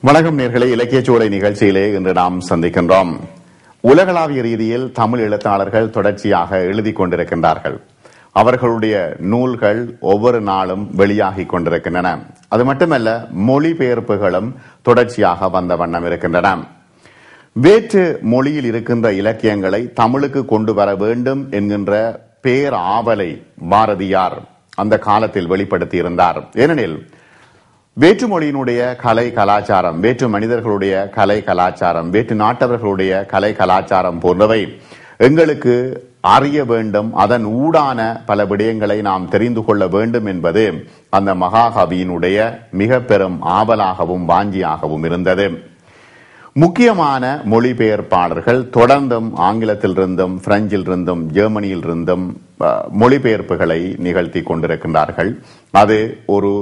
வணக்கம் நேயர்களே, இலக்கியச்சோலை நிகழ்ச்சியிலே இன்று நாம் சந்திக்கின்றோம். உலகளாவிய ரீதியில் தமிழ் எழுத்தாளர்கள் தொடர்ச்சியாக எழுதி கொண்டிருக்கின்றார்கள். அவர்களுடைய நூல்கள் ஒவ்வொரு நாளும் வெளியாகி கொண்டிருக்கின்றன. அது மட்டுமல்ல, மொழிபெயர்ப்புகளும் தொடர்ச்சியாக வந்த வண்ணம் இருக்கின்றன. வேற்று மொழியில் இருக்கின்ற இலக்கியங்களை தமிழுக்கு கொண்டு வர வேண்டும் என்கின்ற பேராவலை பாரதியார் அந்த காலத்தில் வெளிப்படுத்தி இருந்தார். ஏனெனில் வேற்று மொழியினுடைய கலை கலாச்சாரம், வேற்று மனிதர்களுடைய கலை கலாச்சாரம், வேற்று நாட்டவர்களுடைய கலை கலாச்சாரம் போன்றவை எங்களுக்கு அறிய வேண்டும், அதன் ஊடான பல விடயங்களை நாம் தெரிந்து கொள்ள வேண்டும் என்பது அந்த மகாகவியினுடைய மிக பெரும் ஆவலாகவும் வாஞ்சியாகவும் இருந்தது. முக்கியமான மொழிபெயர்ப்பாளர்கள் தொடர்ந்தும் ஆங்கிலத்திலிருந்தும் பிரெஞ்சிலிருந்தும் ஜெர்மனியிலிருந்தும் மொழிபெயர்ப்புகளை நிகழ்த்தி கொண்டிருக்கின்றார்கள். அது ஒரு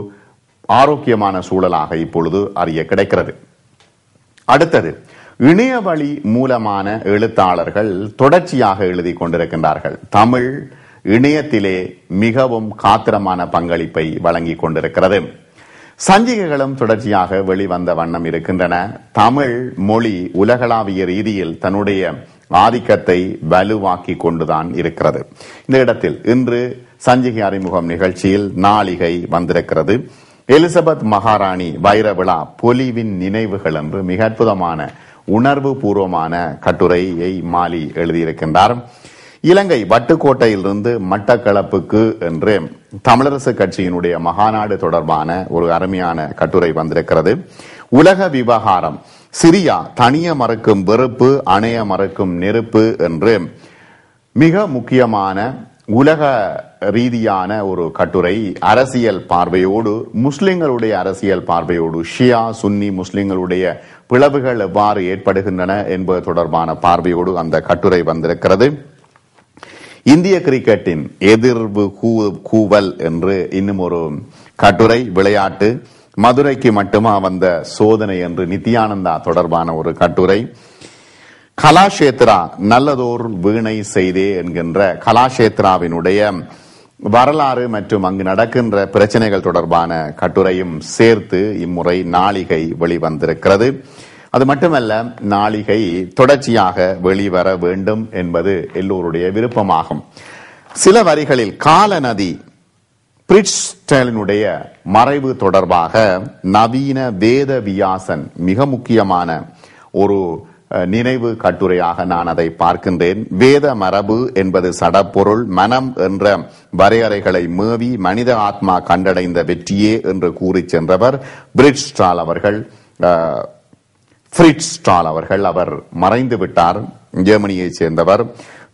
ஆரோக்கியமான சூழலாக இப்பொழுது அறிய கிடைக்கிறது. அடுத்தது, இணையவழி மூலமான எழுத்தாளர்கள் தொடர்ச்சியாக எழுதி கொண்டிருக்கின்றார்கள். தமிழ் இணையத்திலே மிகவும் காத்திரமான பங்களிப்பை வழங்கி கொண்டிருக்கிறது. சஞ்சிகைகளும் தொடர்ச்சியாக வெளிவந்த வண்ணம் இருக்கின்றன. தமிழ் மொழி உலகளாவிய ரீதியில் தன்னுடைய ஆதிக்கத்தை வலுவாக்கி கொண்டுதான் இருக்கிறது. இந்த இடத்தில் இன்று சஞ்சிகை அறிமுகம் நிகழ்ச்சியில் நாளிகை வந்திருக்கிறது. எலிசபெத் மகாராணி வைர விழா பொலிவின் நினைவுகள் என்று மிக அற்புதமான உணர்வு பூர்வமான கட்டுரையை மாலி எழுதியிருக்கின்றார். இலங்கை வட்டுக்கோட்டையிலிருந்து மட்டக்களப்புக்கு என்று தமிழரசு கட்சியினுடைய மகாநாடு தொடர்பான ஒரு அருமையான கட்டுரை வந்திருக்கிறது. உலக விவகாரம், சிரியா தனிய மறுக்கும் வெறுப்பு, அணைய மறுக்கும் நெருப்பு என்று மிக முக்கியமான உலக ரீதியான ஒரு கட்டுரை. அரசியல் பார்வையோடு, முஸ்லிம்களுடைய அரசியல் பார்வையோடு, ஷியா சுன்னி முஸ்லிம்களுடைய பிளவுகள் எவ்வாறு ஏற்படுகின்றன என்பது தொடர்பான பார்வையோடு அந்த கட்டுரை வந்திருக்கிறது. இந்திய கிரிக்கெட்டின் எதிர்வு கூவல் என்று இன்னும் ஒரு கட்டுரை. விளையாட்டு, மதுரைக்கு மட்டுமா வந்த சோதனை என்று நித்யானந்தா தொடர்பான ஒரு கட்டுரை. கலாஷேத்ரா நல்லதோர் வீணை செய்தே என்கின்ற கலாஷேத்ராவினுடைய வரலாறு மற்றும் அங்கு நடக்கின்ற பிரச்சனைகள் தொடர்பான கட்டுரையும் சேர்த்து இம்முறை நாளிகை வெளிவந்திருக்கிறது. அது மட்டுமல்ல, நாளிகை தொடர்ச்சியாக வெளிவர வேண்டும் என்பது எல்லோருடைய விருப்பமாகும். சில வரிகளில் காலநதி பிரிட்ஸ்டலினுடைய மறைவு தொடர்பாக நவீன வேத வியாசன் மிக முக்கியமான ஒரு நினைவு கட்டுரையாக நான் அதை பார்க்கின்றேன். வேத மரபு என்பது சடப்பொருள், மனம் என்ற வரையறைகளை மேவி மனித ஆத்மா கண்டடைந்த வெற்றியே என்று கூறி சென்றவர் பிரிட்ஸ்டால் அவர்கள். ஃப்ரிட்ஸ்டால் அவர்கள், அவர் மறைந்து விட்டார், ஜெர்மனியைச் சேர்ந்தவர்.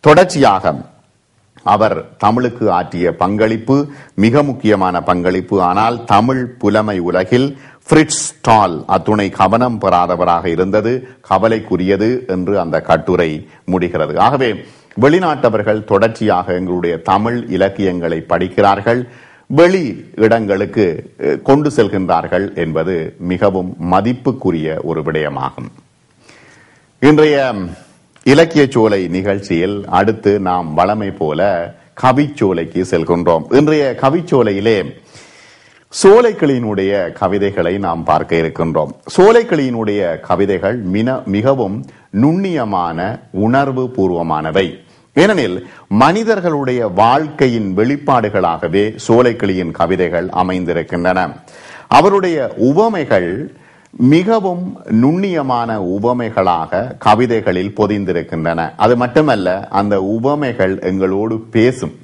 தொடர்ச்சியாக அவர் தமிழுக்கு ஆற்றிய பங்களிப்பு மிக முக்கியமான பங்களிப்பு. ஆனால் தமிழ் புலமை உலகில் ஃப்ரிட்ஸ்டால் அத்துணை கவனம் பெறாதவராக இருந்தது கவலைக்குரியது என்று அந்த கட்டுரை முடிகிறது. ஆகவே வெளிநாட்டவர்கள் தொடர்ச்சியாக எங்களுடைய தமிழ் இலக்கியங்களை படிக்கிறார்கள், வெளி இடங்களுக்கு கொண்டு செல்கின்றார்கள் என்பது மிகவும் மதிப்புக்குரிய ஒரு விடயமாகும். இன்றைய இலக்கிய சோலை நிகழ்ச்சியில் அடுத்து நாம் வளமை போல கவிச்சோலைக்கு செல்கின்றோம். இன்றைய கவிச்சோலையிலே சோலைக்கிளியினுடைய கவிதைகளை நாம் பார்க்க இருக்கின்றோம். சோலைக்கிளியினுடைய கவிதைகள் மிகவும் நுண்ணியமான உணர்வு பூர்வமானவை. ஏனெனில் மனிதர்களுடைய வாழ்க்கையின் வெளிப்பாடுகளாகவே சோலைக்கிளியின் கவிதைகள் அமைந்திருக்கின்றன. அவருடைய உவமைகள் மிகவும் நுண்ணியமான உவமைகளாக கவிதைகளில் பொதிந்திருக்கின்றன. அது மட்டுமல்ல, அந்த உவமைகள் எங்களோடு பேசும்.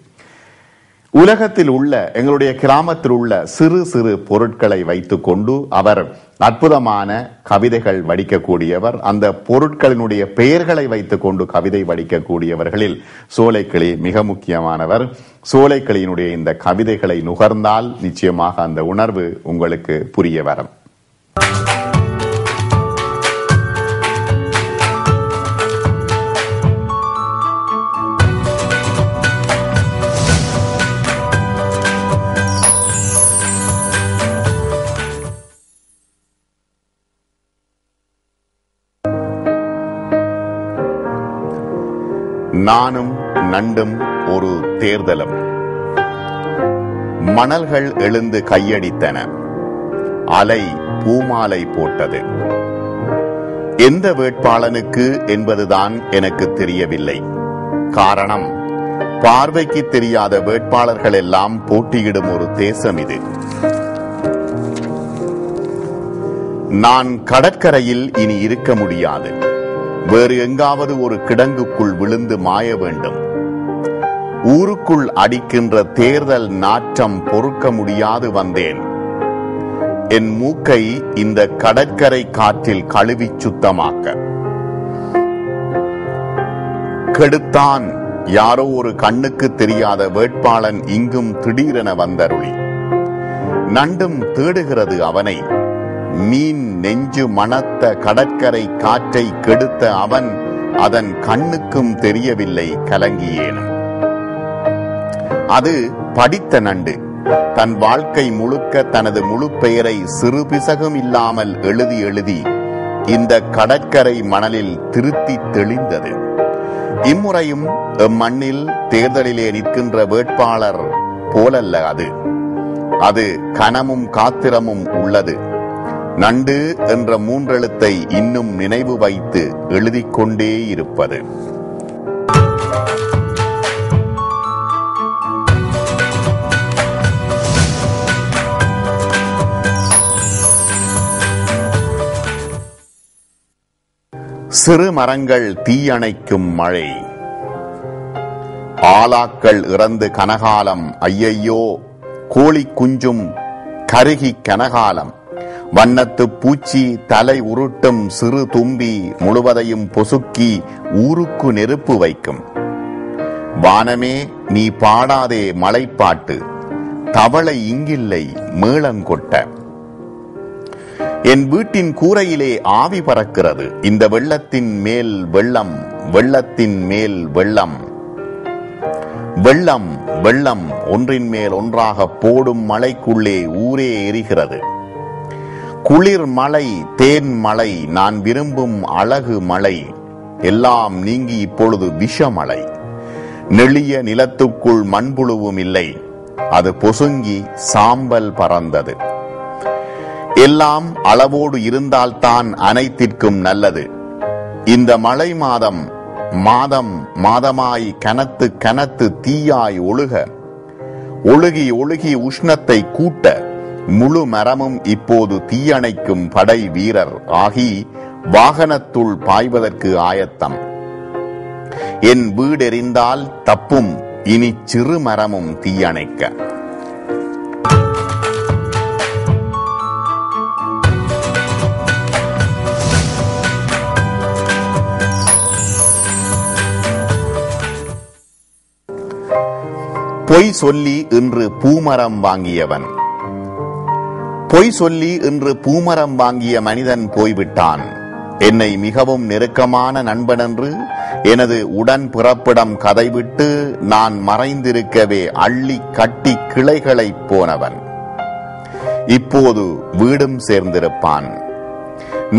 உலகத்தில் உள்ள, எங்களுடைய கிராமத்தில் உள்ள சிறு சிறு பொருட்களை வைத்துக் கொண்டு அவர் அற்புதமான கவிதைகள் வடிக்கக்கூடியவர். அந்த பொருட்களினுடைய பெயர்களை வைத்துக் கொண்டு கவிதை வடிக்கக்கூடியவர்களில் சோலைக்கிளி மிக முக்கியமானவர். சோலைக்கிளியினுடைய இந்த கவிதைகளை நுகர்ந்தால் நிச்சயமாக அந்த உணர்வு உங்களுக்கு புரிய வரும். நானும் நண்டும் ஒரு தேர்தலும். மணல்கள் எழுந்து கையடித்தன. அலை பூமாலை போட்டது. எந்த வேட்பாளனுக்கு என்பதுதான் எனக்கு தெரியவில்லை. காரணம், பார்வைக்கு தெரியாத வேட்பாளர்கள் எல்லாம் போட்டியிடும் ஒரு தேசம் இது. நான் கடற்கரையில் இனி இருக்க முடியாது. வேறு எங்காவது ஒரு கிடங்குக்குள் விழுந்து மாய வேண்டும். ஊருக்குள் அடிக்கின்ற தேர்தல் நாற்றம் பொறுக்க முடியாது வந்தேன். என் மூக்கை இந்த கடற்கரை காற்றில் கழுவி சுத்தமாக்க. கெடுத்தான் யாரோ ஒரு கண்ணுக்கு தெரியாத வேட்பாளன் இங்கும் திடீரென வந்தருளி. நண்டும் தேடுகிறது அவனை. மீன் நெஞ்சு மணத்த கடற்கரை காற்றை கெடுத்த அவன் அதன் கண்ணுக்கும் தெரியவில்லை கலங்கியேனும். அது படித்த நண்டு. தன் வாழ்க்கை முழுக்க தனது முழு பெயரை சிறு பிசகும் இல்லாமல் எழுதி எழுதி இந்த கடற்கரை மணலில் திருத்தி தெளிந்தது. இம்முறையும் மண்ணில் தேர்தலிலே நிற்கின்ற வேட்பாளர் போலல்ல அது. அது கனமும் காத்திரமும் உள்ளது. நண்டு என்ற மூன்றெழுத்தை இன்னும் நினைவு வைத்து எழுதிக் கொண்டே இருப்பது. சிறு மரங்கள் தீயணைக்கும் மழை. ஆலாக்கள் இறந்து கனகாலம். ஐயையோ, கோழி குஞ்சும் கருகி கனகாலம். வண்ணத்து பூச்சி தலை உருட்டும் சிறு தும்பி முழுவதையும் பொசுக்கி ஊருக்கு நெருப்பு வைக்கும். வானமே நீ பாடாதே மலைப்பாட்டு, தவளை இங்கில்லை மேளங்கொட்ட. என் வீட்டின் கூரையிலே ஆவி பறக்கிறது. இந்த வெள்ளத்தின் மேல் வெள்ளம், வெள்ளத்தின் மேல் வெள்ளம். வெள்ளம் வெள்ளம் ஒன்றின் மேல் ஒன்றாக போடும் மழைக்குள்ளே ஊரே எரிகிறது. குளிர் மழை, தேன் மழை, நான் விரும்பும் அழகு மழை எல்லாம் நீங்கி இப்பொழுது விஷமழை. நெளிய நிலத்துக்குள் மண்புழுவும் இல்லை. அது பொசுங்கி சாம்பல் பறந்தது. எல்லாம் அளவோடு இருந்தால்தான் அனைத்திற்கும் நல்லது. இந்த மழை மாதம் மாதமாய் கனத்து கனத்து தீயாய் ஒழுக, ஒழுகி ஒழுகி உஷ்ணத்தை கூட்ட, முழு மரமும் இப்போது தீயணைக்கும் படை வீரர் ஆகி வாகனத்துள் பாய்வதற்கு ஆயத்தம். என் வீடெறிந்தால் தப்பும் இனி சிறு மரமும் தீயணைக்க. பொய் சொல்லி இன்று பூமரம் வாங்கியவன். பொய் சொல்லி இன்று பூமரம் வாங்கிய மனிதன் போய்விட்டான். என்னை மிகவும் நெருக்கமான நண்பன் என்று எனது உடன் பிறப்பிடம் கதைவிட்டு நான் மறைந்திருக்கவே அள்ளி கட்டி கிளைகளை போனவன் இப்போது வீடும் சேர்ந்திருப்பான்.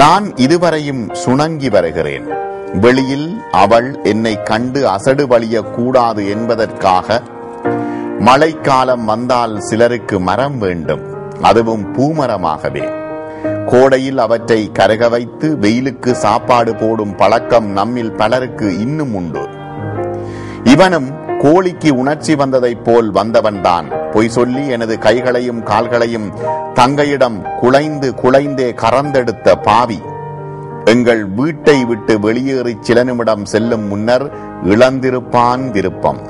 நான் இதுவரையும் சுணங்கி வருகிறேன். வெளியில் அவள் என்னை கண்டு அசடு வழிய கூடாது என்பதற்காக. மழைக்காலம் வந்தால் சிலருக்கு மரம் வேண்டும், அதுவும் பூமரமாகவே. கோடையில் அவற்றை கருக வைத்து வெயிலுக்கு சாப்பாடு போடும் பழக்கம் நம்மில் பலருக்கு இன்னும் உண்டு. இவனும் கோழிக்கு உணர்ச்சி வந்ததைப் போல் வந்தவன்தான். பொய் சொல்லி எனது கைகளையும் கால்களையும் தங்கையிடம் குலைந்தே கறந்தெடுத்த பாவி. எங்கள் வீட்டை விட்டு வெளியேறி சில நிமிடம் செல்லும் முன்னர் இழந்திருப்பான் விருப்பம்.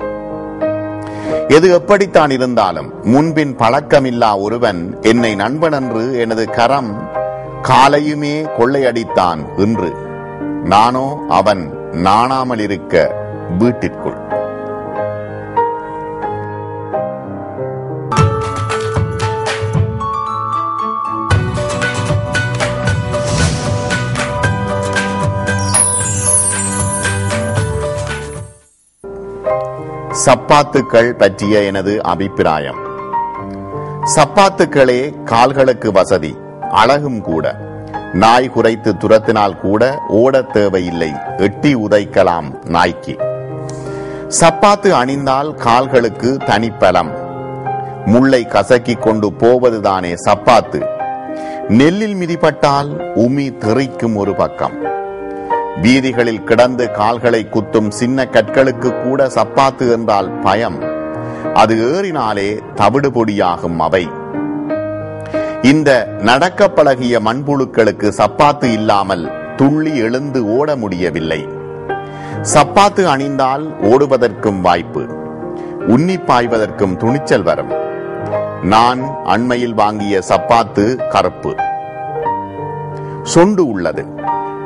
எது எப்படித்தான் இருந்தாலும் முன்பின் பழக்கமில்லா ஒருவன் என்னை நண்பன் என்று எனது கரம் காலையுமே கொள்ளையடித்தான். இன்று நானோ அவன் நாணாமல் இருக்க வீட்டிற்குள். சப்பாத்துக்கள் பற்றிய எனது அபிப்பிராயம். சப்பாத்துக்களே கால்களுக்கு வசதி, அழகும் கூட. நாய் குறைத்து துரத்தினால் கூட ஓட தேவையில்லை, எட்டி உதைக்கலாம் நாய்க்கு. சப்பாத்து அணிந்தால் கால்களுக்கு தனிப்பலம். முள்ளை கசக்கி கொண்டு போவதுதானே சப்பாத்து. நெல்லில் மிதிப்பட்டால் உமி தெறிக்கும் ஒரு பக்கம். வீதிகளில் கிடந்து கால்களை குத்தும் சின்ன கற்களுக்கு கூட சப்பாத்து என்றால் பயம். அது ஏறினாலே தவிடு பொடியாகும் அவை. இந்த நடக்க பழகிய மண்புழுக்களுக்கு சப்பாத்து இல்லாமல் துள்ளி எழுந்து ஓட முடியவில்லை. சப்பாத்து அணிந்தால் ஓடுவதற்கும் வாய்ப்பு, உன்னி பாய்வதற்கும் துணிச்சல் வரும். நான் அண்மையில் வாங்கிய சப்பாத்து கருப்பு, சொண்டு உள்ளது.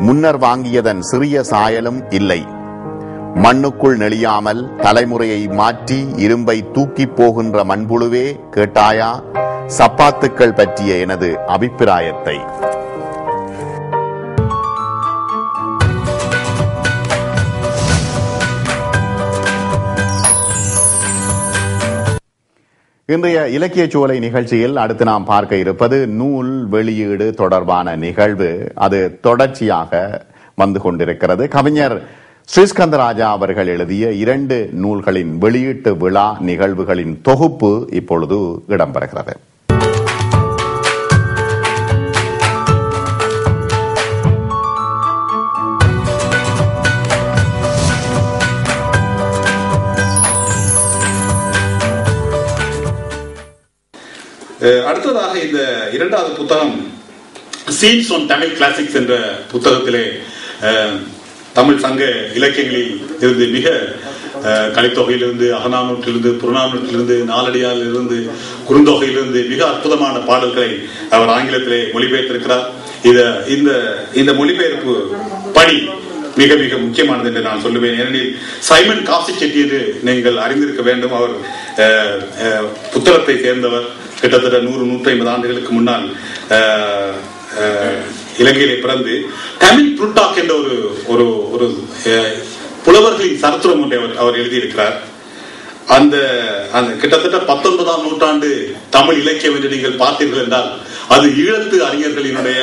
முன்னர் வாங்கியதன் சிறிய சாயலும் இல்லை. மண்ணுக்குள் நெளியாமல் தலைமுறையை மாற்றி இரும்பை தூக்கி போகின்ற மண்புழுவே, கேட்டாயா சப்பாத்துக்கள் பற்றிய எனது அபிப்பிராயத்தை? இன்றைய இலக்கிய சோலை நிகழ்ச்சியில் அடுத்து நாம் பார்க்க இருப்பது நூல் வெளியீடு தொடர்பான நிகழ்வு. அது தொடர்ச்சியாக வந்து கொண்டிருக்கிறது. கவிஞர் ஸ்ரீஸ்கந்தராஜா அவர்கள் எழுதிய 2 நூல்களின் வெளியீட்டு விழா நிகழ்வுகளின் தொகுப்பு இப்பொழுது இடம்பெறுகிறது. அடுத்ததாக இந்த 2வது புத்தகம் சீன்ஸ் ஆன் தமிழ் கிளாசிக்ஸ் என்ற புத்தகத்திலே தமிழ் சங்க இலக்கியங்களில் இருந்து மிக கலித்தொகையிலிருந்து, அகநானூற்றிலிருந்து, புறநானூற்றிலிருந்து, நாலடியாரிலிருந்து, குறுந்தொகையிலிருந்து மிக அற்புதமான பாடல்களை அவர் ஆங்கிலத்திலே மொழிபெயர்த்திருக்கிறார். இந்த மொழிபெயர்ப்பு பணி மிக மிக முக்கியமானது என்று நான் சொல்லுவேன். ஏனெனில் சைமன் காசி செட்டி என்று நீங்கள் அறிந்திருக்க வேண்டும். அவர் புத்தளத்தை சேர்ந்தவர். கிட்டத்தட்ட 100-150 ஆண்டுகளுக்கு முன்னால் இலங்கையிலே பிறந்து தமிழ் புளுட்டாக் என்ற ஒரு புலவர்களின் சரித்திரம் ஒன்றை அவர் எழுதியிருக்கிறார். அந்த கிட்டத்தட்ட 19ஆம் நூற்றாண்டு தமிழ் இலக்கியம் என்று நீங்கள் பார்த்தீர்கள் என்றால் அது ஈழத்து அறிஞர்களினுடைய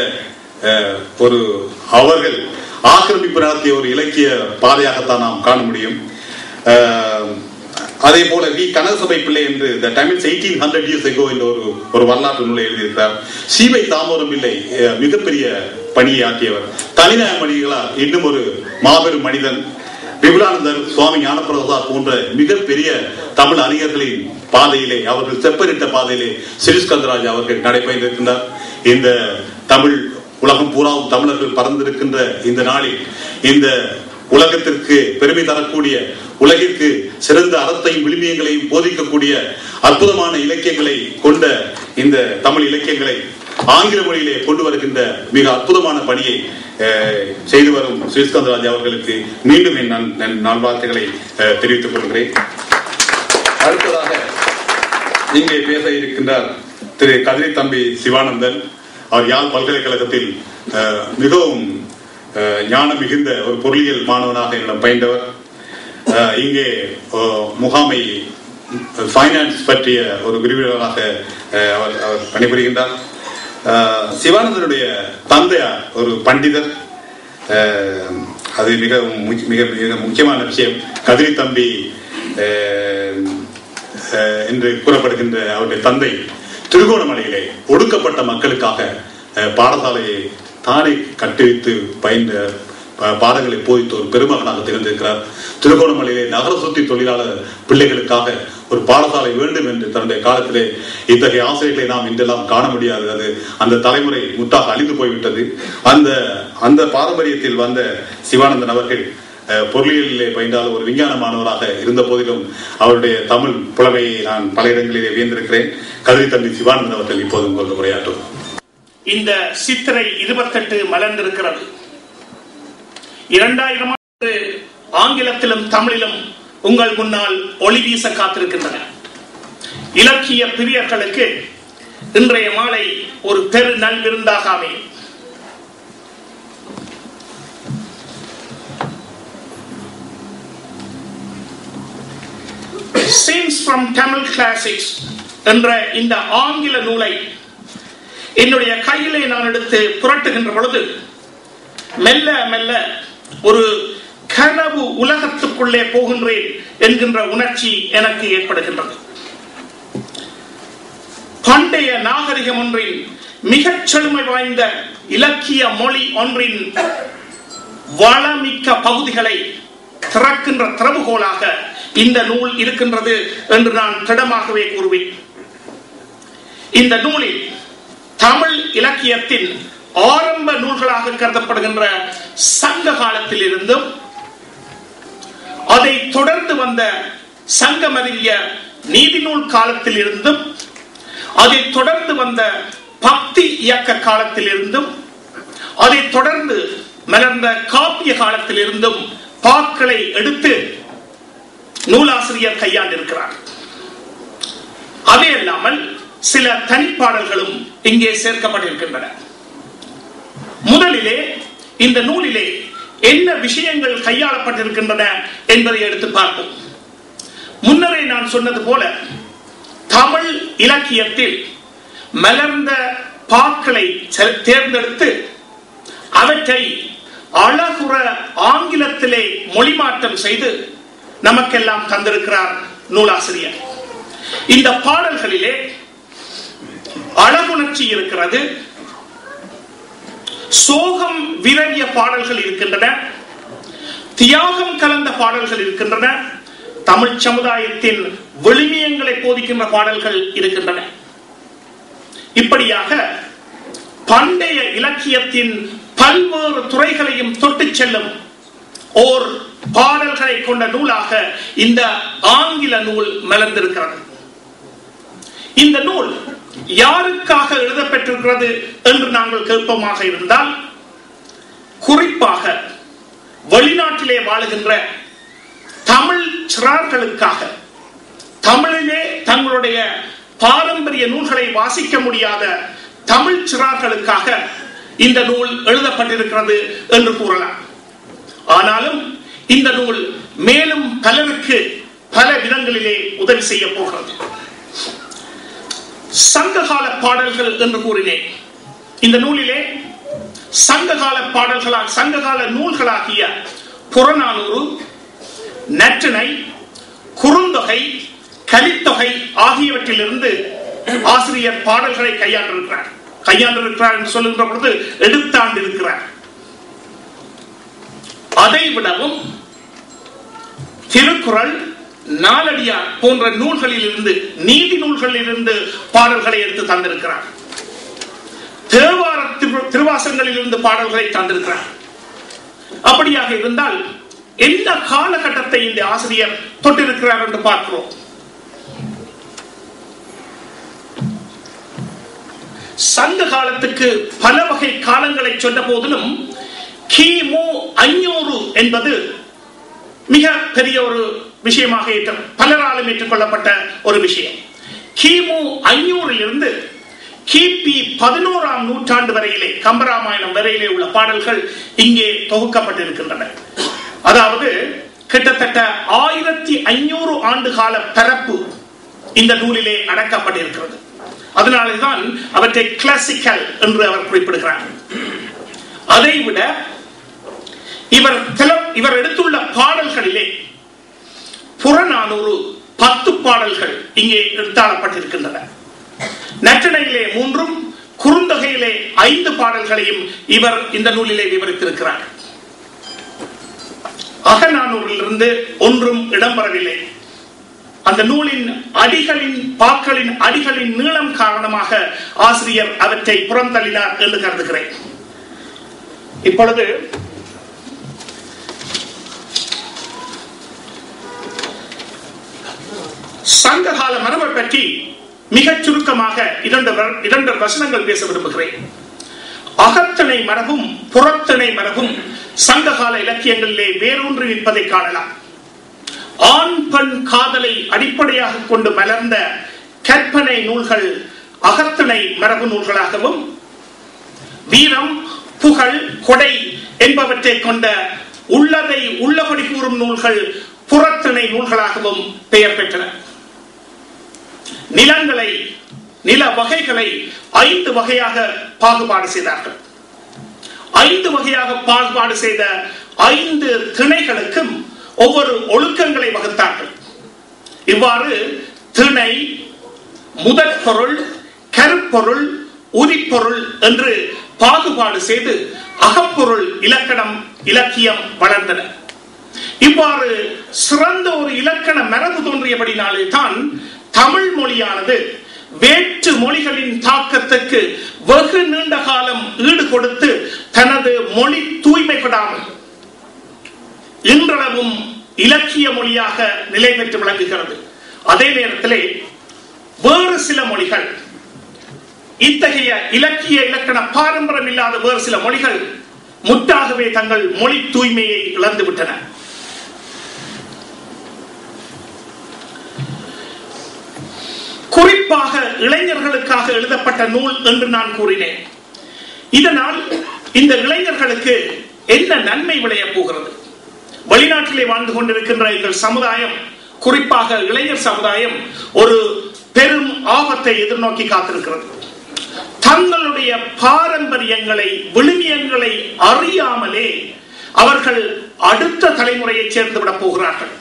அவர்கள் ஆக்கிரமிப்பு நடத்திய ஒரு இலக்கிய பாதையாகத்தான் நாம் காண முடியும். அதே போல வி கனகசபை பிள்ளை என்று The Tamils 1800 years ago என்ற ஒரு வரலாற்று நூலை எழுதியிருக்கிறார். சீவை தாமோரம் பிள்ளை மிகப்பெரிய பணியை ஆற்றியவர். தனிநாயமணிகளார் இன்னும் ஒரு மாபெரும் மனிதன். விபுலானந்தர், சுவாமி ஞானப்பிரசாத் போன்ற மிகப்பெரிய தமிழ் அறிஞர்களின் பாதையிலே, அவர்கள் செப்பனிட்ட பாதையிலே ஸ்ரீஸ்கந்தராஜா அவர்கள் நடைபெற்றிருக்கின்றார். இந்த தமிழ் உலகம் பூராவும் தமிழர்கள் பறந்திருக்கின்ற இந்த நாளில் இந்த உலகத்திற்கு பெருமை தரக்கூடிய, உலகிற்கு சிறந்த அறத்தையும் விழுமியங்களையும் போதிக்கக்கூடிய அற்புதமான இலக்கியங்களை கொண்ட இந்த தமிழ் இலக்கியங்களை ஆங்கில மொழியிலே கொண்டு வருகின்ற மிக அற்புதமான பணியை செய்து வரும் ஸ்ரீஸ்கந்தராஜா அவர்களுக்கு மீண்டும் என் நல்வாழ்த்துக்களை தெரிவித்துக் கொள்கிறேன். அடுத்ததாக இங்கே பேச இருக்கின்றார் திரு கதிரை தம்பி சிவானந்தன். அவர் யாழ் பல்கலைக்கழகத்தில் மிகவும் ஞானம் மிகுந்த ஒரு பொருளியல் மாணவனாக என்னிடம் பயின்றவர். இங்கே முகாமை ஃபைனான்ஸ் பற்றிய ஒரு விரிவுரையாளராக அவர் பணிபுரிகின்றார். சிவானந்தனுடைய தந்தையார் ஒரு பண்டிதர். அது மிக மிக மிக முக்கியமான விஷயம். கதிரி தம்பி என்று கூறப்படுகின்ற அவருடைய தந்தை திருகோணமலையிலே ஒடுக்கப்பட்ட மக்களுக்காக பாடசாலையை தானே கட்டுவித்து பயின்ற பாடங்களை போதித்து ஒரு பெருமகனாக திகழ்ந்திருக்கிறார். திருகோணமலையிலே நகர சுத்தி தொழிலாளர் பிள்ளைகளுக்காக ஒரு பாடசாலை வேண்டும் என்று தன்னுடைய காலத்திலே இத்தகைய ஆசிரியர்களை நாம் இன்றெல்லாம் காண முடியாது. அது அந்த தலைமுறை முற்றாக அழிந்து போய்விட்டது. அந்த பாரம்பரியத்தில் வந்த சிவானந்தன் அவர்கள் பொருளியலிலே பயின்றால் ஒரு விஞ்ஞான மாணவராக இருந்த போதிலும் அவருடைய தமிழ் புலமையை நான் பல இடங்களிலே வியந்திருக்கிறேன். கதிரி தம்பி சிவானந்தன் அவர்கள் இப்போது உங்களுக்கு உரையாற்றுவோம். இந்த சித்திரை 28 மலர்ந்திருக்கிறது. 2000 ஆண்டு ஆங்கிலத்திலும் தமிழிலும் உங்கள் முன்னால் ஒளி வீச காத்திருக்கின்றன. இலக்கிய பிரியர்களுக்கு இன்றைய மாலை ஒரு பெரு நல்விருந்தாக அமையும். Scenes from Tamil Classics என்ற இந்த ஆங்கில நூலை என்னுடைய கையிலே நான் எடுத்து புரட்டுகின்ற பொழுது மெல்ல மெல்ல ஒரு கனவு உலகத்துக்குள்ளே போகின்றேன் என்கின்ற உணர்ச்சி எனக்கு ஏற்படுகின்றது. பண்டைய நாகரிகம் ஒன்றின் மிகச் செழுமை வாய்ந்த இலக்கிய மொழி ஒன்றின் வளமிக்க பகுதிகளை திறக்கின்ற திறவுகோலாக இந்த நூல் இருக்கின்றது என்று நான் திடமாகவே கூறுவேன். இந்த நூலில் தமிழ் இலக்கியத்தின் ஆரம்ப நூல்களாக கருதப்படுகின்ற சங்க காலத்தில் இருந்தும் அதை தொடர்ந்து வந்த சங்கமறிய நீதி நூல் காலத்தில் இருந்தும் அதை தொடர்ந்து வந்த பக்தி இயக்க காலத்தில் இருந்தும் அதை தொடர்ந்து மலர்ந்த காப்பிய காலத்தில் இருந்தும் பாக்களை எடுத்து நூலாசிரியர் கையாண்டிருக்கிறார். அதே அல்லாமல் சில தனிப்பாடல்களும் இங்கே சேர்க்கப்பட்டிருக்கின்றன. முதலிலே இந்த நூலிலே என்ன விஷயங்கள் கையாளப்பட்டிருக்கின்றன என்பதை எடுத்து பார்ப்போம். முன்னரே நான் சொன்னது போல தமிழ் இலக்கியத்தில் மலர்ந்த பாக்களை தேர்ந்தெடுத்து அவற்றை அழகுற ஆங்கிலத்திலே மொழிமாற்றம் செய்து நமக்கெல்லாம் தந்திருக்கிறார் நூலாசிரியர். இந்த பாடல்களிலே அழகுணர்ச்சி இருக்கிறது, சோகம் விரவிய பாடல்கள் இருக்கின்றன, தியாகம் கலந்த பாடல்கள் இருக்கின்றன, தமிழ் சமுதாயத்தின் விழுமியங்களை போதிக்கின்ற பாடல்கள் இருக்கின்றன. இப்படியாக பண்டைய இலக்கியத்தின் பல்வேறு துறைகளையும் தொட்டு செல்லும் ஓர் பாடல்களை கொண்ட நூலாக இந்த ஆங்கில நூல் மலர்ந்திருக்கிறது. இந்த நூல் யாருக்காக எழுதப்பட்டிருக்கிறது என்று நாங்கள் கேட்போமாக இருந்தால், குறிப்பாக வெளிநாட்டிலே வாழுகின்ற தமிழ் சிறார்களுக்காக, தமிழிலே தங்களுடைய பாரம்பரிய நூல்களை வாசிக்க முடியாத தமிழ் சிறார்களுக்காக இந்த நூல் எழுதப்பட்டிருக்கிறது என்று கூறலாம். ஆனாலும் இந்த நூல் மேலும் பலருக்கு பல விதங்களிலே உதவி செய்ய போகிறது. சங்ககால பாடல்கள் என்று கூறினேன். இந்த நூலிலே சங்ககால பாடல்களால் சங்ககால நூல்களாகிய புறநானூறு, நற்றிணை, குறுந்தொகை, கலித்தொகை ஆகியவற்றிலிருந்து ஆசிரியர் பாடல்களை கையாண்டிருக்கிறார் என்று சொல்லுகின்ற பொழுது எடுத்தாண்டிருக்கிறார். அதை விடவும் திருக்குறள், நாலடியார் போன்ற நூல்களில் இருந்து, நீதி நூல்களில் இருந்து பாடல்களை எடுத்து தந்திருக்கிறார். தேவார திருவாசகங்களில் இருந்து பாடல்களை தந்திருக்கிறார். அப்படியாக இருந்தால் எந்த காலகட்டத்தை இந்த ஆசிரியர் தொட்டிருக்கிறார் என்று பார்க்கிறோம். சங்க காலத்துக்கு பல வகை காலங்களை சொன்ன போதிலும் கிமு 500 என்பது மிக பெரிய ஒரு விஷயமாக பலராலும் ஏற்றுக்கொள்ளப்பட்ட ஒரு விஷயம். கிமு 500 இருந்து கிபி 11ஆம் நூற்றாண்டு வரையிலே, கம்பராமாயணம் வரையிலே உள்ள பாடல்கள் இங்கே தொகுக்கப்பட்டிருக்கின்றன. அதாவது கிட்டத்தட்ட 1500 ஆண்டு கால பரப்பு இந்த நூலிலே அடக்கப்பட்டிருக்கிறது. அதனால்தான் அவற்றை கிளாசிக்கல் என்று அவர் குறிப்பிடுகிறார். அதைவிட இவர் எடுத்துள்ள பாடல்களிலே புறநானூறு 10 பாடல்கள் இங்கே எடுத்தாளப்பட்டிருக்கின்றன. நற்றிணையிலே 3, குறுந்தொகையிலே 5 பாடல்களையும் இவர் இந்த நூலிலே விவரித்திருக்கிறார். அகநானூரிலிருந்து ஒன்றும் இடம்பெறவில்லை. அந்த நூலின் அடிகளின் பாக்களின் அடிகளின் நீளம் காரணமாக ஆசிரியர் அவற்றை புறந்தள்ளினார் என்று கருதுகிறேன். இப்பொழுது சங்ககால மரபை பற்றி மிகச் சுருக்கமாக இரண்டு வசனங்கள் பேச விரும்புகிறேன். அகத்திணை மரபும் புறத்திணை மரபும் சங்ககால இலக்கியங்களிலே வேரூன்றி நிற்பதை காணலாம். ஆண் பெண் காதலை அடிப்படையாக கொண்டு மலர்ந்த கற்பனை நூல்கள் அகத்திணை மரபு நூல்களாகவும், வீரம், புகழ், கொடை என்பவற்றை கொண்ட உள்ளதை உள்ளபடி கூறும் நூல்கள் புறத்திணை நூல்களாகவும் பெயர் பெற்றன. நிலங்களை, நில வகைகளை 5 வகையாக பாகுபாடு செய்தார்கள். 5 வகையாக பாகுபாடு செய்த 5 திணைகளுக்கும் ஒவ்வொரு ஒழுக்கங்களை வகுத்தார்கள். இவ்வாறு திணை, முதற்பொருள், கருப்பொருள், உரிப்பொருள் என்று பாகுபாடு செய்து அகப்பொருள் இலக்கியம் வளர்ந்தன. இவ்வாறு சிறந்த ஒரு இலக்கண மரபு தோன்றியபடினாலே தான் தமிழ் மொழியானது வேற்று மொழிகளின் தாக்கத்துக்கு வெகு நீண்ட காலம் ஈடு கொடுத்து தனது மொழி தூய்மைப்படாமல் இன்றளவும் இலக்கிய மொழியாக நிலை பெற்று விளங்குகிறது. அதே நேரத்திலே வேறு சில மொழிகள், இத்தகைய இலக்கண பாரம்பரியம் இல்லாத வேறு சில மொழிகள் முற்றாகவே தங்கள் மொழி தூய்மையை இழந்துவிட்டன. குறிப்பாக இளைஞர்களுக்காக எழுதப்பட்ட நூல் என்று நான் கூறினேன். இதனால் இந்த இளைஞர்களுக்கு என்ன நன்மை விளைய போகிறது? வெளிநாட்டிலே வாழ்ந்து கொண்டிருக்கின்ற எங்கள் சமுதாயம், குறிப்பாக இளைஞர் சமுதாயம், ஒரு பெரும் ஆபத்தை எதிர்நோக்கி காத்திருக்கிறது. தங்களுடைய பாரம்பரியங்களை, விழுமியங்களை அறியாமலே அவர்கள் அடுத்த தலைமுறையை சேர்ந்து விட போகிறார்கள்.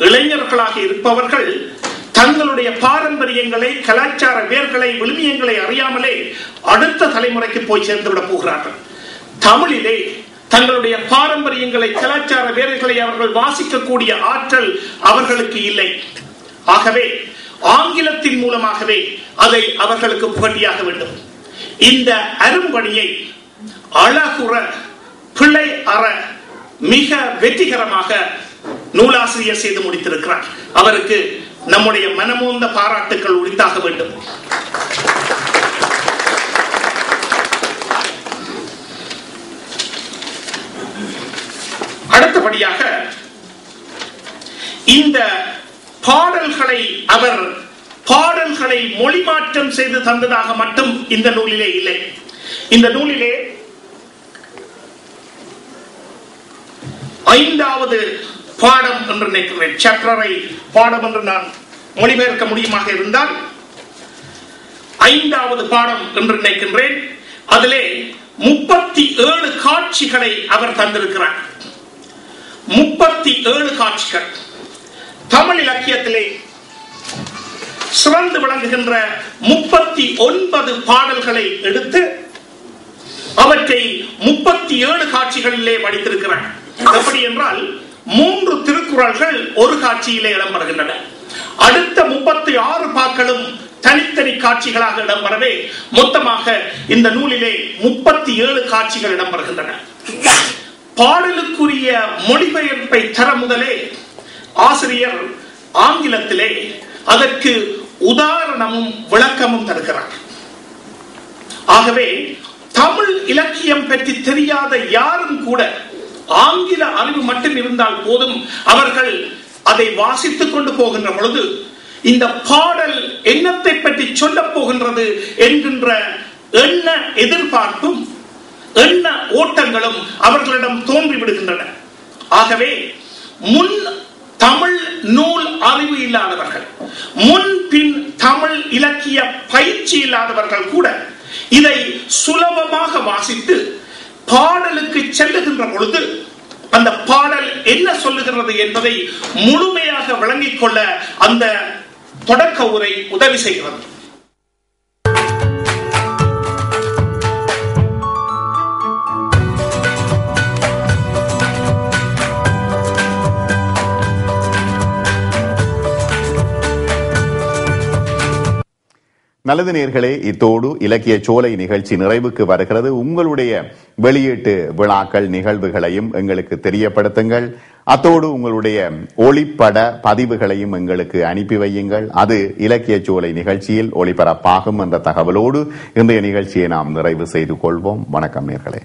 இளைஞர்களாக இருப்பவர்கள் தங்களுடைய பாரம்பரியங்களை, கலாச்சார வேர்களை, விழுமியங்களை அறியாமலே அடுத்த தலைமுறைக்கு போய் சேர்ந்து விட போகிறார்கள். தமிழிலே தங்களுடைய பாரம்பரியங்களை, கலாச்சார வேர்களை அவர்கள் வாசிக்கக்கூடிய ஆற்றல் அவர்களுக்கு இல்லை. ஆகவே ஆங்கிலத்தின் மூலமாகவே அதை அவர்களுக்கு புகட்டியாக வேண்டும். இந்த அரும்பணியை அழகுற, பிழை அற, மிக வெற்றிகரமாக நூலாசிரியர் செய்து முடித்திருக்கிறார். அவருக்கு நம்முடைய மனமோந்த பாராட்டுக்கள் உரித்தாக வேண்டும். அடுத்தபடியாக இந்த பாடல்களை மொழி மாற்றம் செய்து தந்ததாக மட்டும் இந்த நூலிலே இல்லை. இந்த நூலிலே 5வது பாடம் என்று நினைக்கிறேன். சாப்டரை பாடம் என்று நான் மொழிபெயர்க்க முடியுமாக இருந்தால் 5வது பாடம் என்று நினைக்கின்றேன். அதிலே 37 காட்சிகளை அவர் தந்திருக்கிறார். 37 காட்சிகள். தமிழ் இலக்கியத்திலே சிறந்து விளங்குகின்ற 39 பாடல்களை எடுத்து அவற்றை 37 காட்சிகளிலே வடித்திருக்கிறார். எப்படி என்றால் 3 திருக்குறள்கள் ஒரு காட்சியிலே இடம்பெறுகின்றன. அடுத்த 36 பாக்களும் தனித்தனி காட்சிகளாக இடம்பெறவே மொத்தமாக இந்த நூலிலே 37 காட்சிகள் இடம்பெறுகின்றன. பாடலுக்குரிய மொழிபெயர்ப்பை தர முதலே ஆசிரியர் ஆங்கிலத்திலே அதற்கு உதாரணமும் விளக்கமும் தருகிறார். ஆகவே தமிழ் இலக்கியம் பற்றி தெரியாத யாரும் கூட ஆங்கில அறிவு மட்டும் இருந்தால் போதும், அவர்கள் அதை வாசித்துக் கொண்டு போகின்ற பொழுது இந்த பாடல் என்னத்தை பற்றி சொல்ல போகின்றது என்கின்ற எண்ண எதிர்பார்ப்பும் எண்ண ஓட்டங்களும் அவர்களிடம் தோன்றிவிடுகின்றன. ஆகவே முன் தமிழ் நூல் அறிவு இல்லாதவர்கள், முன்பின் தமிழ் இலக்கிய பயிற்சி இல்லாதவர்கள் கூட இதை சுலபமாக வாசித்து பாடலுக்கு செல்லுகின்ற பொழுது அந்த பாடல் என்ன சொல்லுகிறது என்பதை முழுமையாக விளங்கிக் கொள்ள அந்த தொடக்க உரை உதவி செய்கிறது. நல்லது நேயர்களே, இத்தோடு இலக்கிய சோலை நிகழ்ச்சி நிறைவுக்கு வருகிறது. உங்களுடைய வெளியீட்டு விழாக்கள் நிகழ்வுகளையும் எங்களுக்கு தெரியப்படுத்துங்கள். அத்தோடு உங்களுடைய ஒளிப்பட பதிவுகளையும் எங்களுக்கு அனுப்பி வையுங்கள். அது இலக்கிய சோலை நிகழ்ச்சியில் ஒளிபரப்பாகும் என்ற தகவலோடு இன்றைய நிகழ்ச்சியை நாம் நிறைவு செய்து கொள்வோம். வணக்கம் நேயர்களே.